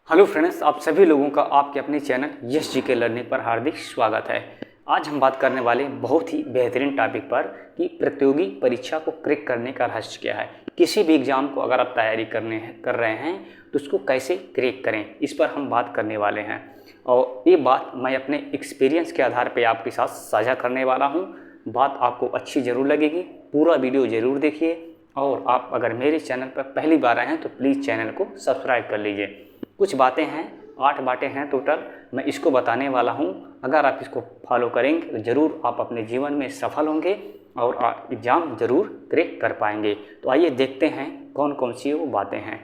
Hello friends, आप सभी लोगों का आपके अपने चैनल यस जी के लर्निंग पर हार्दिक स्वागत है। आज हम बात करने वाले बहुत ही बेहतरीन टॉपिक पर कि प्रतियोगी परीक्षा को क्रैक करने का रहस्य क्या है। किसी भी एग्ज़ाम को अगर आप तैयारी कर रहे हैं तो उसको कैसे क्रैक करें, इस पर हम बात करने वाले हैं। और ये बात मैं अपने एक्सपीरियंस के आधार पर आपके साथ साझा करने वाला हूँ। बात आपको अच्छी ज़रूर लगेगी, पूरा वीडियो ज़रूर देखिए। और आप अगर मेरे चैनल पर पहली बार आए हैं तो प्लीज़ चैनल को सब्सक्राइब कर लीजिए। कुछ बातें हैं, 8 बातें हैं टोटल, मैं इसको बताने वाला हूं। अगर आप इसको फॉलो करेंगे तो ज़रूर आप अपने जीवन में सफल होंगे और एग्ज़ाम ज़रूर क्रैक कर पाएंगे। तो आइए देखते हैं कौन कौन सी वो बातें हैं।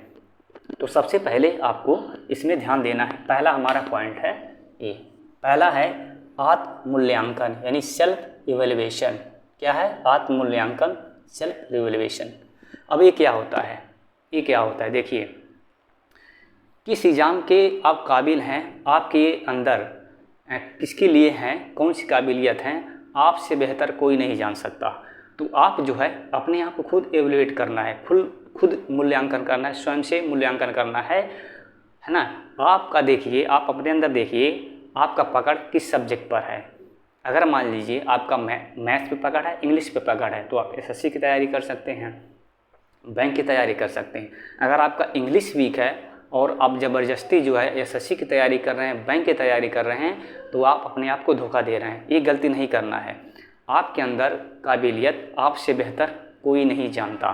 तो सबसे पहले आपको इसमें ध्यान देना है। पहला हमारा पॉइंट है ए, पहला है आत्ममूल्यांकन यानी सेल्फ इवैल्यूएशन। क्या है? आत्ममूल्यांकन, सेल्फ इवैल्यूएशन। अब ये क्या होता है? देखिए, किस एग्ज़ाम के आप काबिल हैं, आपके अंदर किसके लिए हैं, कौन सी काबिलियत हैं, आपसे बेहतर कोई नहीं जान सकता। तो आप जो है अपने आप को खुद एवल्यूएट करना है, खुद मूल्यांकन करना है, स्वयं से मूल्यांकन करना है ना। आपका देखिए, आप अपने अंदर देखिए आपका पकड़ किस सब्जेक्ट पर है। अगर मान लीजिए आपका मैथ्स पे पकड़ है, इंग्लिश पे पकड़ है, तो आप एसएससी की तैयारी कर सकते हैं, बैंक की तैयारी कर सकते हैं। अगर आपका इंग्लिश वीक है और आप ज़बरदस्ती जो है एसएससी की तैयारी कर रहे हैं, बैंक की तैयारी कर रहे हैं, तो आप अपने आप को धोखा दे रहे हैं। ये गलती नहीं करना है। आपके अंदर काबिलियत आपसे बेहतर कोई नहीं जानता।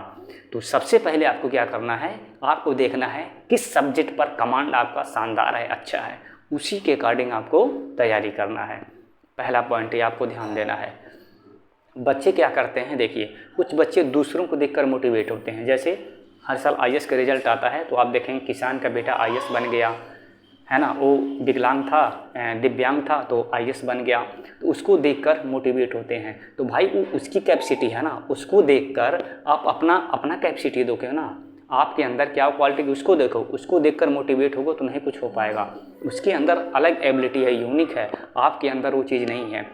तो सबसे पहले आपको क्या करना है, आपको देखना है किस सब्जेक्ट पर कमांड आपका शानदार है, अच्छा है, उसी के अकॉर्डिंग आपको तैयारी करना है। पहला पॉइंट ये आपको ध्यान देना है। बच्चे क्या करते हैं, देखिए कुछ बच्चे दूसरों को देखकर मोटिवेट होते हैं। जैसे हर साल आईएएस का रिजल्ट आता है तो आप देखेंगे किसान का बेटा आईएएस बन गया है ना, वो विकलांग था, दिव्यांग था तो आईएएस बन गया, तो उसको देखकर मोटिवेट होते हैं। तो भाई वो उसकी कैपेसिटी है ना, उसको देखकर आप अपना कैपेसिटी दोगे ना। आपके अंदर क्या क्वालिटी है उसको देखो, उसको देखकर मोटिवेट होगा तो नहीं कुछ हो पाएगा। उसके अंदर अलग एबिलिटी है, यूनिक है, आपके अंदर वो चीज़ नहीं है।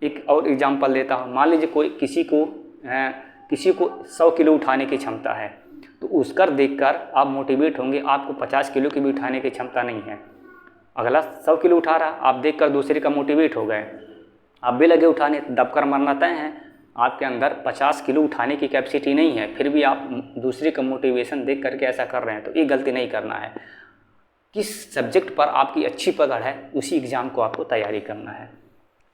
एक और एग्जांपल देता हूँ। मान लीजिए किसी को 100 किलो उठाने की क्षमता है, तो उसका देखकर आप मोटिवेट होंगे। आपको 50 किलो की भी उठाने की क्षमता नहीं है, अगला 100 किलो उठा रहा, आप देखकर दूसरे का मोटिवेट हो गए, आप भी लगे उठाने, दबकर मरना तय है। आपके अंदर 50 किलो उठाने की कैपेसिटी नहीं है, फिर भी आप दूसरे का मोटिवेशन देख करके ऐसा कर रहे हैं, तो ये गलती नहीं करना है। किस सब्जेक्ट पर आपकी अच्छी पकड़ है उसी एग्ज़ाम को आपको तैयारी करना है,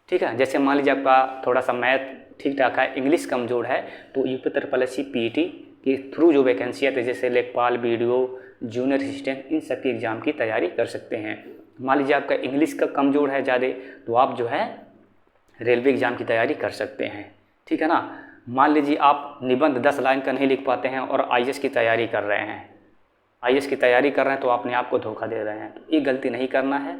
ठीक है। जैसे मान लीजिए आपका थोड़ा सा मैथ ठीक ठाक है, इंग्लिश कमज़ोर है, तो यूपी ट्रिपल पीईटी के थ्रू जो वैकेंसी है, जैसे लेखपाल, बीडीओ, जूनियर असिस्टेंट, इन सब की एग्ज़ाम की तैयारी कर सकते हैं। मान लीजिए आपका इंग्लिश का कमज़ोर है ज़्यादा, तो आप जो है रेलवे एग्ज़ाम की तैयारी कर सकते हैं, ठीक है ना। मान लीजिए आप निबंध 10 लाइन का नहीं लिख पाते हैं और आईएएस की तैयारी कर रहे हैं, तो अपने आप को धोखा दे रहे हैं। तो ये गलती नहीं करना है।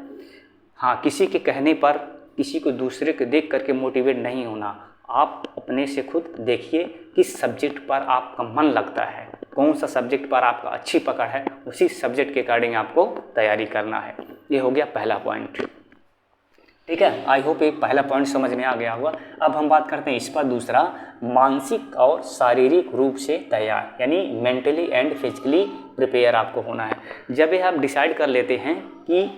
हाँ, किसी के कहने पर, किसी को दूसरे को देख करके मोटिवेट नहीं होना। आप अपने से खुद देखिए किस सब्जेक्ट पर आपका मन लगता है, कौन सा सब्जेक्ट पर आपका अच्छी पकड़ है, उसी सब्जेक्ट के अकॉर्डिंग आपको तैयारी करना है। ये हो गया पहला पॉइंट, ठीक है। आई होप ये पहला पॉइंट समझ में आ गया होगा। अब हम बात करते हैं इस पर दूसरा, मानसिक और शारीरिक रूप से तैयार, यानी मेंटली एंड फिजिकली प्रिपेयर आपको होना है। जब ये आप डिसाइड कर लेते हैं कि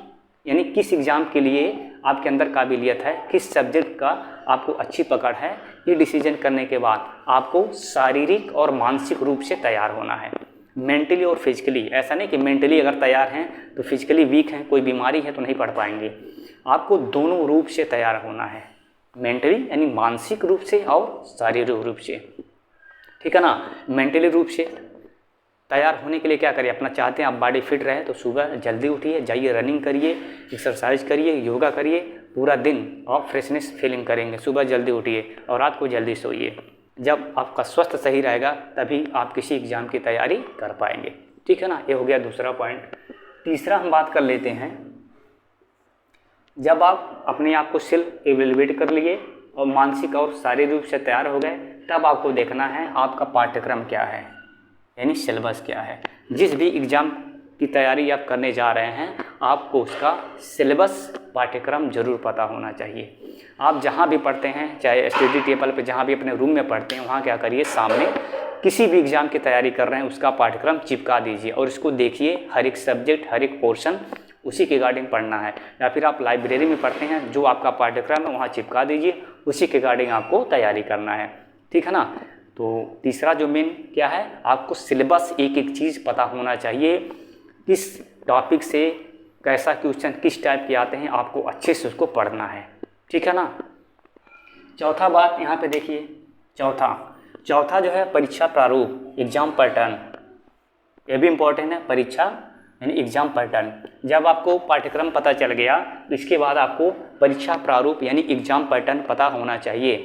यानी किस एग्ज़ाम के लिए आपके अंदर काबिलियत है, किस सब्जेक्ट का आपको अच्छी पकड़ है, ये डिसीजन करने के बाद आपको शारीरिक और मानसिक रूप से तैयार होना है। मेंटली और फिजिकली, ऐसा नहीं कि मेंटली अगर तैयार हैं तो फिजिकली वीक हैं, कोई बीमारी है तो नहीं पढ़ पाएंगे। आपको दोनों रूप से तैयार होना है, मेंटली यानी मानसिक रूप से और शारीरिक रूप से, ठीक है ना। मेंटली रूप से तैयार होने के लिए क्या करिए, अपना चाहते हैं आप बॉडी फिट रहे तो सुबह जल्दी उठिए, जाइए रनिंग करिए, एक्सरसाइज करिए, योगा करिए, पूरा दिन आप फ्रेशनेस फीलिंग करेंगे। सुबह जल्दी उठिए और रात को जल्दी सोइए। जब आपका स्वास्थ्य सही रहेगा तभी आप किसी एग्ज़ाम की तैयारी कर पाएंगे, ठीक है ना। ये हो गया दूसरा पॉइंट। तीसरा हम बात कर लेते हैं, जब आप अपने आप को सेल्फ एवेल्युएट कर लिए और मानसिक और शारीरिक रूप से तैयार हो गए, तब आपको देखना है आपका पाठ्यक्रम क्या है, यानी सिलेबस क्या है। जिस भी एग्ज़ाम की तैयारी आप करने जा रहे हैं, आपको उसका सिलेबस, पाठ्यक्रम जरूर पता होना चाहिए। आप जहाँ भी पढ़ते हैं, चाहे स्टडी टेबल पे जहाँ भी अपने रूम में पढ़ते हैं, वहाँ क्या करिए, सामने किसी भी एग्ज़ाम की तैयारी कर रहे हैं उसका पाठ्यक्रम चिपका दीजिए और इसको देखिए, हर एक सब्जेक्ट, हर एक पोर्शन उसी के रिगार्डिंग पढ़ना है। या फिर आप लाइब्रेरी में पढ़ते हैं, जो आपका पाठ्यक्रम है वहाँ चिपका दीजिए, उसी के रिगार्डिंग आपको तैयारी करना है, ठीक है ना। तो तीसरा जो मेन क्या है, आपको सिलेबस एक एक चीज़ पता होना चाहिए, किस टॉपिक से कैसा क्वेश्चन किस टाइप के आते हैं, आपको अच्छे से उसको पढ़ना है, ठीक है ना। चौथा बात यहाँ पे देखिए, चौथा जो है परीक्षा प्रारूप, एग्जाम पैटर्न, ये भी इम्पोर्टेंट है। परीक्षा यानी एग्जाम पैटर्न, जब आपको पाठ्यक्रम पता चल गया तो इसके बाद आपको परीक्षा प्रारूप यानी एग्जाम पैटर्न पता होना चाहिए।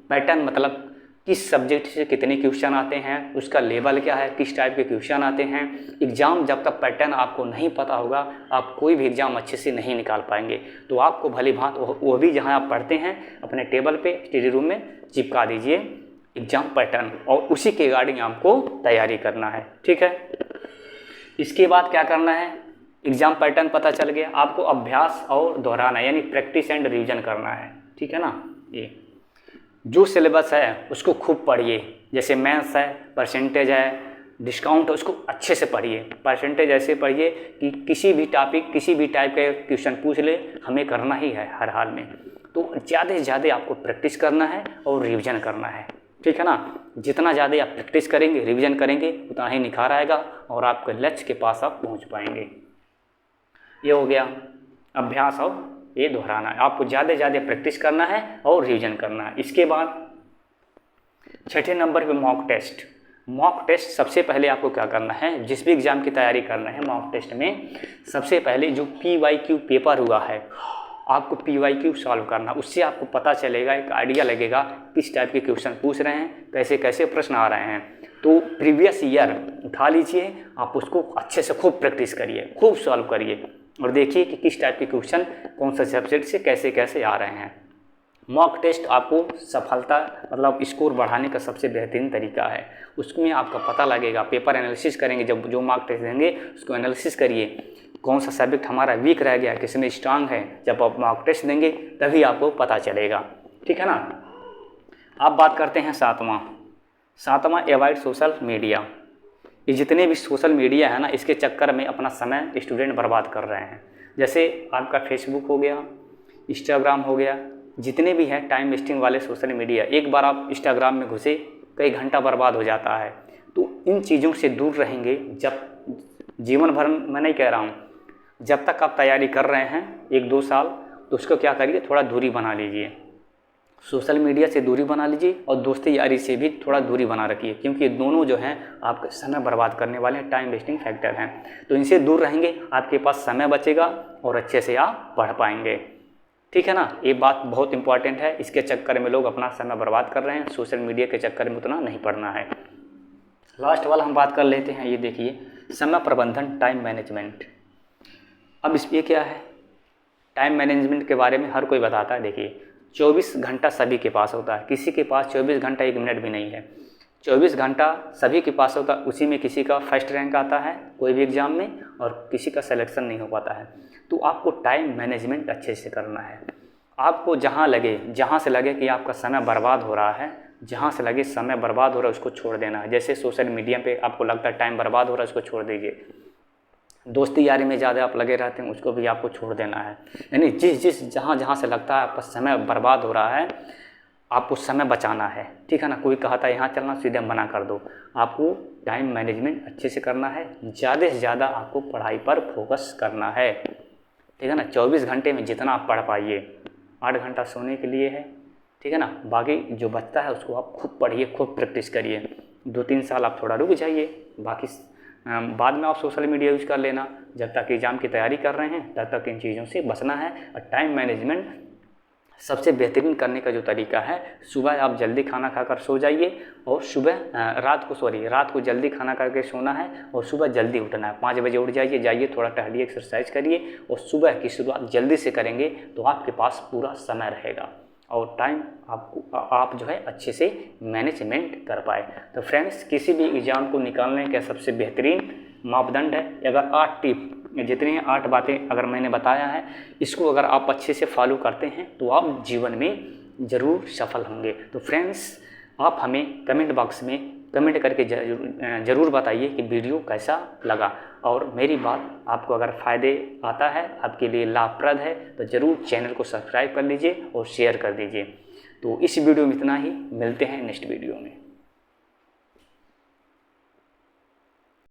पैटर्न मतलब किस सब्जेक्ट से कितने क्वेश्चन आते हैं, उसका लेवल क्या है, किस टाइप के क्वेश्चन आते हैं। एग्ज़ाम जब तक पैटर्न आपको नहीं पता होगा, आप कोई भी एग्ज़ाम अच्छे से नहीं निकाल पाएंगे। तो आपको भली भांत वो भी जहां आप पढ़ते हैं अपने टेबल पे स्टडी रूम में चिपका दीजिए एग्ज़ाम पैटर्न, और उसी के रिगार्डिंग आपको तैयारी करना है, ठीक है। इसके बाद क्या करना है, एग्ज़ाम पैटर्न पता चल गया, आपको अभ्यास और दोहराना यानी प्रैक्टिस एंड रिवीजन करना है, ठीक है ना। ये जो सिलेबस है उसको खूब पढ़िए, जैसे मैथ्स है, परसेंटेज है, डिस्काउंट है, उसको अच्छे से पढ़िए। परसेंटेज ऐसे पढ़िए कि किसी भी टॉपिक किसी भी टाइप के क्वेश्चन पूछ ले, हमें करना ही है हर हाल में। तो ज़्यादा से ज़्यादा आपको प्रैक्टिस करना है और रिवीजन करना है, ठीक है ना। जितना ज़्यादा आप प्रैक्टिस करेंगे, रिवीजन करेंगे, उतना ही निखार आएगा और आपके लक्ष्य के पास आप पहुँच पाएंगे। ये हो गया अभ्यास और ये दोहराना है, आपको ज़्यादा से ज़्यादा प्रैक्टिस करना है और रिवीजन करना है। इसके बाद छठे नंबर पे मॉक टेस्ट। मॉक टेस्ट सबसे पहले आपको क्या करना है, जिस भी एग्ज़ाम की तैयारी करना है, मॉक टेस्ट में सबसे पहले जो PYQ पेपर हुआ है आपको PYQ सॉल्व करना, उससे आपको पता चलेगा, एक आइडिया लगेगा किस टाइप के क्वेश्चन पूछ रहे हैं, कैसे कैसे प्रश्न आ रहे हैं। तो प्रीवियस ईयर उठा लीजिए, आप उसको अच्छे से खूब प्रैक्टिस करिए, खूब सॉल्व करिए और देखिए कि किस टाइप के क्वेश्चन कौन सा सब्जेक्ट से कैसे कैसे आ रहे हैं। मॉक टेस्ट आपको सफलता मतलब स्कोर बढ़ाने का सबसे बेहतरीन तरीका है। उसमें आपका पता लगेगा, पेपर एनालिसिस करेंगे, जब जो मॉक टेस्ट देंगे उसको एनालिसिस करिए, कौन सा सब्जेक्ट हमारा वीक रह गया, किसमें स्ट्रांग है। जब आप मॉक टेस्ट देंगे तभी आपको पता चलेगा, ठीक है ना। आप बात करते हैं सातवां एवॉइड सोशल मीडिया। ये जितने भी सोशल मीडिया है ना, इसके चक्कर में अपना समय स्टूडेंट बर्बाद कर रहे हैं। जैसे आपका फेसबुक हो गया, इंस्टाग्राम हो गया, जितने भी हैं टाइम वेस्टिंग वाले सोशल मीडिया, एक बार आप इंस्टाग्राम में घुसे कई घंटा बर्बाद हो जाता है। तो इन चीज़ों से दूर रहेंगे, जब जीवन भर मैं नहीं कह रहा हूँ, जब तक आप तैयारी कर रहे हैं 1-2 साल, तो उसको क्या करिए, थोड़ा दूरी बना लीजिए, सोशल मीडिया से दूरी बना लीजिए और दोस्ती यारी से भी थोड़ा दूरी बना रखिए, क्योंकि ये दोनों जो हैं आपका समय बर्बाद करने वाले हैं, टाइम वेस्टिंग फैक्टर हैं। तो इनसे दूर रहेंगे, आपके पास समय बचेगा और अच्छे से आप पढ़ पाएंगे, ठीक है ना। ये बात बहुत इंपॉर्टेंट है, इसके चक्कर में लोग अपना समय बर्बाद कर रहे हैं, सोशल मीडिया के चक्कर में उतना नहीं पढ़ना है। लास्ट वाला हम बात कर लेते हैं, ये देखिए समय प्रबंधन, टाइम मैनेजमेंट। अब इसमें क्या है, टाइम मैनेजमेंट के बारे में हर कोई बताता है। देखिए 24 घंटा सभी के पास होता है, किसी के पास 24 घंटा 1 मिनट भी नहीं है। 24 घंटा सभी के पास होता है, उसी में किसी का फर्स्ट रैंक आता है कोई भी एग्ज़ाम में और किसी का सिलेक्शन नहीं हो पाता है। तो आपको टाइम मैनेजमेंट अच्छे से करना है। आपको जहाँ से लगे कि आपका समय बर्बाद हो रहा है, जहाँ से लगे समय बर्बाद हो रहा है उसको छोड़ देना है। जैसे सोशल मीडिया पे आपको लगता है टाइम बर्बाद हो रहा है, उसको छोड़ दीजिए। दोस्ती यारी में ज़्यादा आप लगे रहते हैं, उसको भी आपको छोड़ देना है। यानी जहाँ से लगता है आपका समय बर्बाद हो रहा है, आपको समय बचाना है, ठीक है ना। कोई कहता है यहाँ चलना, सीधे मना कर दो। आपको टाइम मैनेजमेंट अच्छे से करना है, ज़्यादा से ज़्यादा आपको पढ़ाई पर फोकस करना है, ठीक है ना। 24 घंटे में जितना आप पढ़ पाइए, 8 घंटा सोने के लिए है, ठीक है ना। बाकी जो बचता है उसको आप खूब पढ़िए, खूब प्रैक्टिस करिए। 2-3 साल आप थोड़ा रुक जाइए, बाकी बाद में आप सोशल मीडिया यूज़ कर लेना। जब तक एग्ज़ाम की तैयारी कर रहे हैं तब तक इन चीज़ों से बचना है। और टाइम मैनेजमेंट सबसे बेहतरीन करने का जो तरीका है, सुबह आप जल्दी खाना खाकर सो जाइए और रात को जल्दी खाना करके सोना है और सुबह जल्दी उठना है। 5 बजे उठ जाइए, थोड़ा टहलिए, एक्सरसाइज करिए और सुबह की शुरुआत जल्दी से करेंगे तो आपके पास पूरा समय रहेगा और टाइम आप जो है अच्छे से मैनेजमेंट कर पाए। तो फ्रेंड्स, किसी भी एग्ज़ाम को निकालने का सबसे बेहतरीन मापदंड है, अगर 8 टिप जितनी 8 बातें अगर मैंने बताया है, इसको अगर आप अच्छे से फॉलो करते हैं तो आप जीवन में ज़रूर सफल होंगे। तो फ्रेंड्स, आप हमें कमेंट बॉक्स में कमेंट करके ज़रूर बताइए कि वीडियो कैसा लगा, और मेरी बात आपको अगर फ़ायदे आता है, आपके लिए लाभप्रद है, तो ज़रूर चैनल को सब्सक्राइब कर लीजिए और शेयर कर दीजिए। तो इस वीडियो में इतना ही, मिलते हैं नेक्स्ट वीडियो में।